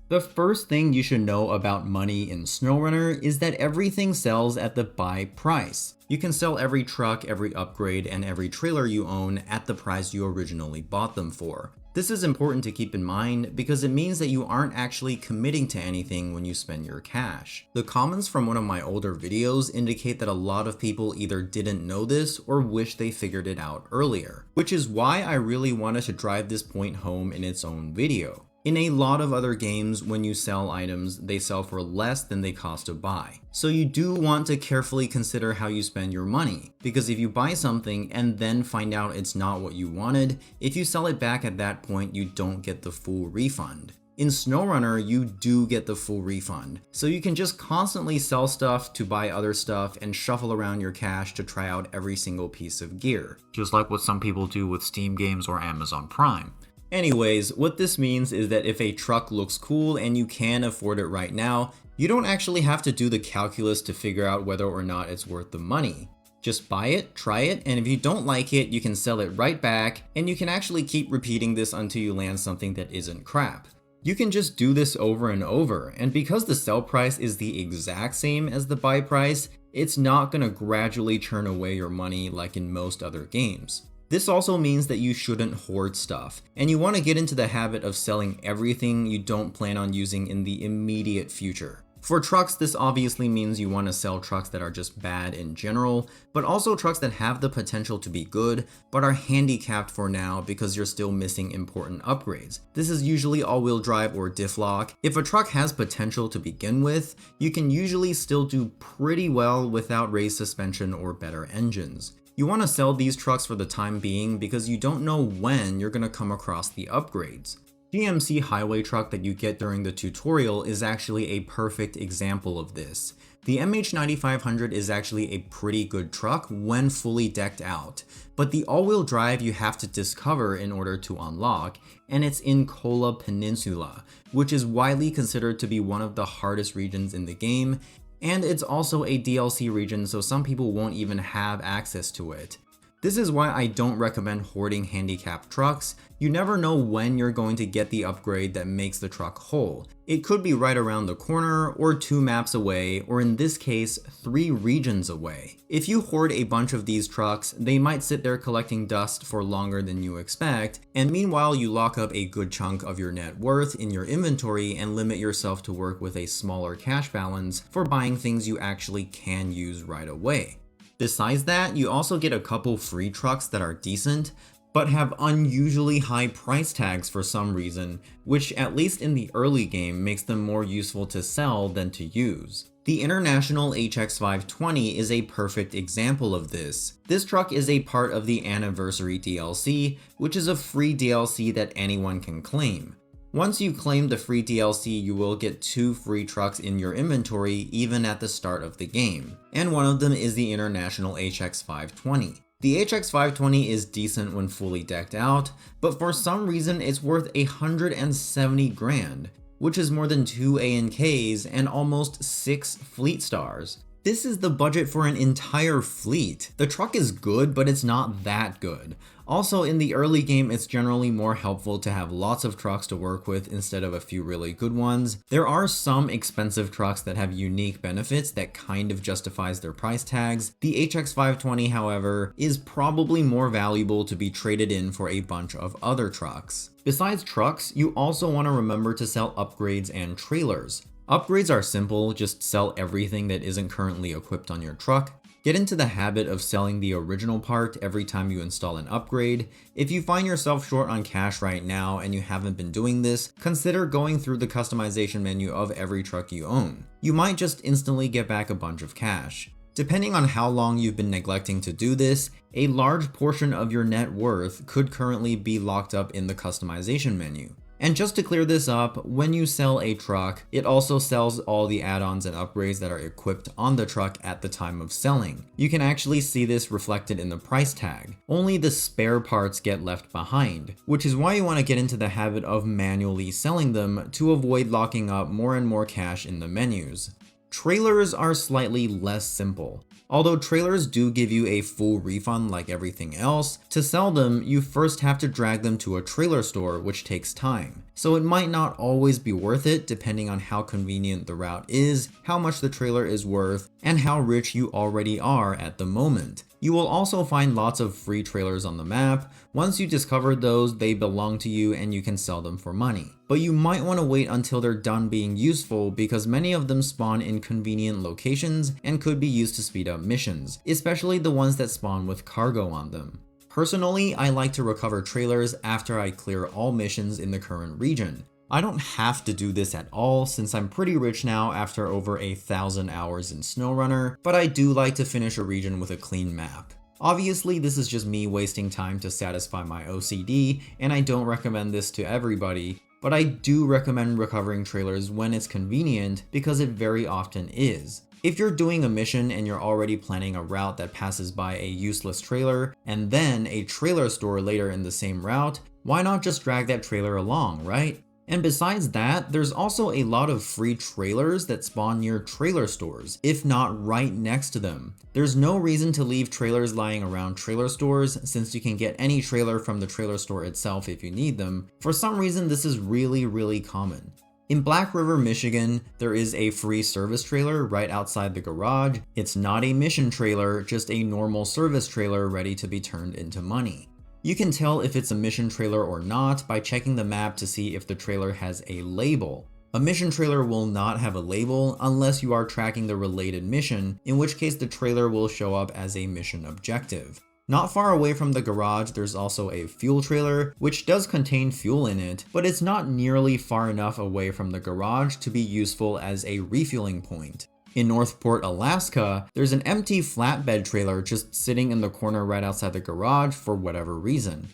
The first thing you should know about money in SnowRunner is that everything sells at the buy price. You can sell every truck, every upgrade, and every trailer you own at the price you originally bought them for. This is important to keep in mind because it means that you aren't actually committing to anything when you spend your cash. The comments from one of my older videos indicate that a lot of people either didn't know this or wish they figured it out earlier, which is why I really wanted to drive this point home in its own video. In a lot of other games, when you sell items, they sell for less than they cost to buy. So you do want to carefully consider how you spend your money, because if you buy something and then find out it's not what you wanted, if you sell it back at that point, you don't get the full refund. In SnowRunner, you do get the full refund, so you can just constantly sell stuff to buy other stuff and shuffle around your cash to try out every single piece of gear. Just like what some people do with Steam games or Amazon Prime. Anyways, what this means is that if a truck looks cool and you can afford it right now, you don't actually have to do the calculus to figure out whether or not it's worth the money. Just buy it, try it, and if you don't like it, you can sell it right back, and you can actually keep repeating this until you land something that isn't crap. You can just do this over and over, and because the sell price is the exact same as the buy price, it's not gonna gradually churn away your money like in most other games. This also means that you shouldn't hoard stuff, and you want to get into the habit of selling everything you don't plan on using in the immediate future. For trucks, this obviously means you want to sell trucks that are just bad in general, but also trucks that have the potential to be good, but are handicapped for now because you're still missing important upgrades. This is usually all-wheel drive or diff lock. If a truck has potential to begin with, you can usually still do pretty well without raised suspension or better engines. You want to sell these trucks for the time being because you don't know when you're going to come across the upgrades. GMC highway truck that you get during the tutorial is actually a perfect example of this. The MH9500 is actually a pretty good truck when fully decked out, but the all-wheel drive you have to discover in order to unlock, and it's in Kola Peninsula, which is widely considered to be one of the hardest regions in the game, and it's also a DLC region, so some people won't even have access to it. This is why I don't recommend hoarding handicapped trucks. You never know when you're going to get the upgrade that makes the truck whole. It could be right around the corner, or 2 maps away, or in this case, 3 regions away. If you hoard a bunch of these trucks, they might sit there collecting dust for longer than you expect, and meanwhile you lock up a good chunk of your net worth in your inventory and limit yourself to work with a smaller cash balance for buying things you actually can use right away. Besides that, you also get a couple free trucks that are decent, but have unusually high price tags for some reason, which at least in the early game makes them more useful to sell than to use. The International HX520 is a perfect example of this. This truck is a part of the Anniversary DLC, which is a free DLC that anyone can claim. Once you claim the free DLC, you will get 2 free trucks in your inventory even at the start of the game, and one of them is the International HX520. The HX520 is decent when fully decked out, but for some reason it's worth 170 grand, which is more than 2 ANKs and almost 6 fleet stars. This is the budget for an entire fleet. The truck is good, but it's not that good. Also, in the early game, it's generally more helpful to have lots of trucks to work with instead of a few really good ones. There are some expensive trucks that have unique benefits that kind of justifies their price tags. The HX520, however, is probably more valuable to be traded in for a bunch of other trucks. Besides trucks, you also want to remember to sell upgrades and trailers. Upgrades are simple, just sell everything that isn't currently equipped on your truck. Get into the habit of selling the original part every time you install an upgrade. If you find yourself short on cash right now and you haven't been doing this, consider going through the customization menu of every truck you own. You might just instantly get back a bunch of cash. Depending on how long you've been neglecting to do this, a large portion of your net worth could currently be locked up in the customization menu. And just to clear this up, when you sell a truck, it also sells all the add-ons and upgrades that are equipped on the truck at the time of selling. You can actually see this reflected in the price tag. Only the spare parts get left behind, which is why you want to get into the habit of manually selling them to avoid locking up more and more cash in the menus. Trailers are slightly less simple. Although trailers do give you a full refund like everything else, to sell them, you first have to drag them to a trailer store, which takes time. so it might not always be worth it depending on how convenient the route is, how much the trailer is worth, and how rich you already are at the moment. You will also find lots of free trailers on the map. Once you discover those, they belong to you and you can sell them for money. But you might want to wait until they're done being useful because many of them spawn in convenient locations and could be used to speed up missions, especially the ones that spawn with cargo on them. Personally, I like to recover trailers after I clear all missions in the current region. I don't have to do this at all since I'm pretty rich now after over 1,000 hours in SnowRunner, but I do like to finish a region with a clean map. Obviously, this is just me wasting time to satisfy my OCD, and I don't recommend this to everybody, but I do recommend recovering trailers when it's convenient because it very often is. If you're doing a mission and you're already planning a route that passes by a useless trailer, and then a trailer store later in the same route, why not just drag that trailer along, right? And besides that, there's also a lot of free trailers that spawn near trailer stores, if not right next to them. There's no reason to leave trailers lying around trailer stores since you can get any trailer from the trailer store itself if you need them. For some reason, this is really common. In Black River, Michigan, there is a free service trailer right outside the garage. It's not a mission trailer, just a normal service trailer ready to be turned into money. You can tell if it's a mission trailer or not by checking the map to see if the trailer has a label. A mission trailer will not have a label unless you are tracking the related mission, in which case the trailer will show up as a mission objective. Not far away from the garage, there's also a fuel trailer, which does contain fuel in it, but it's not nearly far enough away from the garage to be useful as a refueling point. In Northport, Alaska, there's an empty flatbed trailer just sitting in the corner right outside the garage for whatever reason.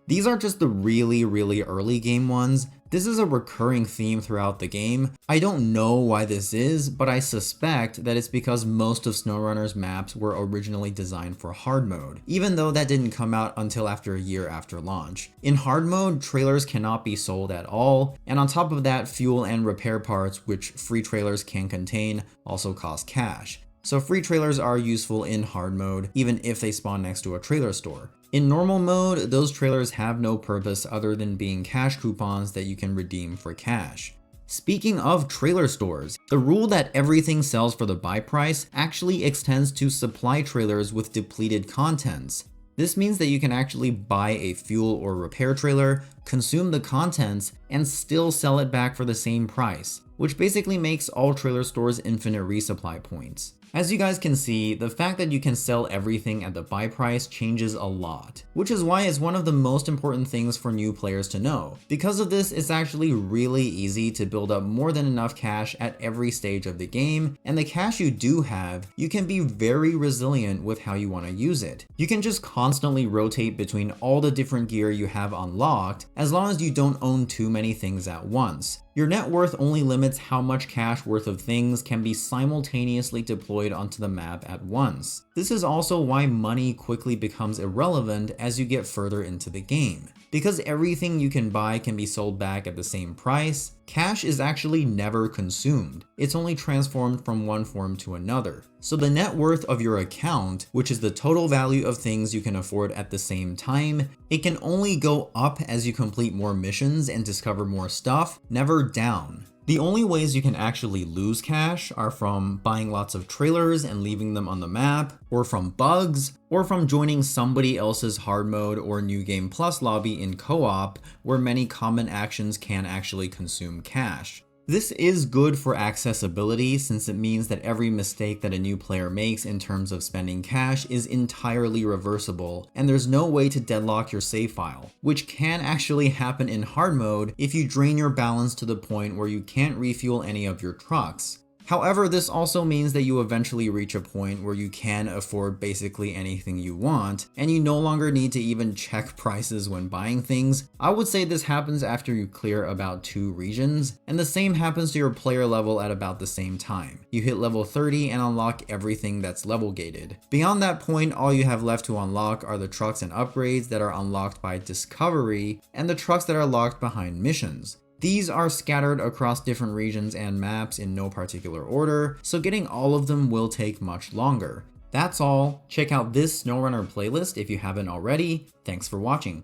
These are just the really early game ones. This is a recurring theme throughout the game. I don't know why this is, but I suspect that it's because most of SnowRunner's maps were originally designed for hard mode, even though that didn't come out until after a year after launch. In hard mode, trailers cannot be sold at all, and on top of that, fuel and repair parts, which free trailers can contain, also cost cash. So free trailers are useful in hard mode, even if they spawn next to a trailer store. In normal mode, those trailers have no purpose other than being cash coupons that you can redeem for cash. Speaking of trailer stores, the rule that everything sells for the buy price actually extends to supply trailers with depleted contents. This means that you can actually buy a fuel or repair trailer, consume the contents, and still sell it back for the same price, which basically makes all trailer stores infinite resupply points. As you guys can see, the fact that you can sell everything at the buy price changes a lot, which is why it's one of the most important things for new players to know. Because of this, it's actually really easy to build up more than enough cash at every stage of the game, and the cash you do have, you can be very resilient with how you want to use it. You can just constantly rotate between all the different gear you have unlocked, as long as you don't own too many things at once. Your net worth only limits how much cash worth of things can be simultaneously deployed onto the map at once. This is also why money quickly becomes irrelevant as you get further into the game. Because everything you can buy can be sold back at the same price, cash is actually never consumed. It's only transformed from one form to another. So the net worth of your account, which is the total value of things you can afford at the same time, it can only go up as you complete more missions and discover more stuff, never down. The only ways you can actually lose cash are from buying lots of trailers and leaving them on the map, or from bugs, or from joining somebody else's hard mode or New Game Plus lobby in co-op, where many common actions can actually consume cash. This is good for accessibility since it means that every mistake that a new player makes in terms of spending cash is entirely reversible, and there's no way to deadlock your save file, which can actually happen in hard mode if you drain your balance to the point where you can't refuel any of your trucks. However, this also means that you eventually reach a point where you can afford basically anything you want, and you no longer need to even check prices when buying things. I would say this happens after you clear about 2 regions, and the same happens to your player level at about the same time. You hit level 30 and unlock everything that's level gated. Beyond that point, all you have left to unlock are the trucks and upgrades that are unlocked by discovery, and the trucks that are locked behind missions. These are scattered across different regions and maps in no particular order, so getting all of them will take much longer. That's all. Check out this SnowRunner playlist if you haven't already. Thanks for watching.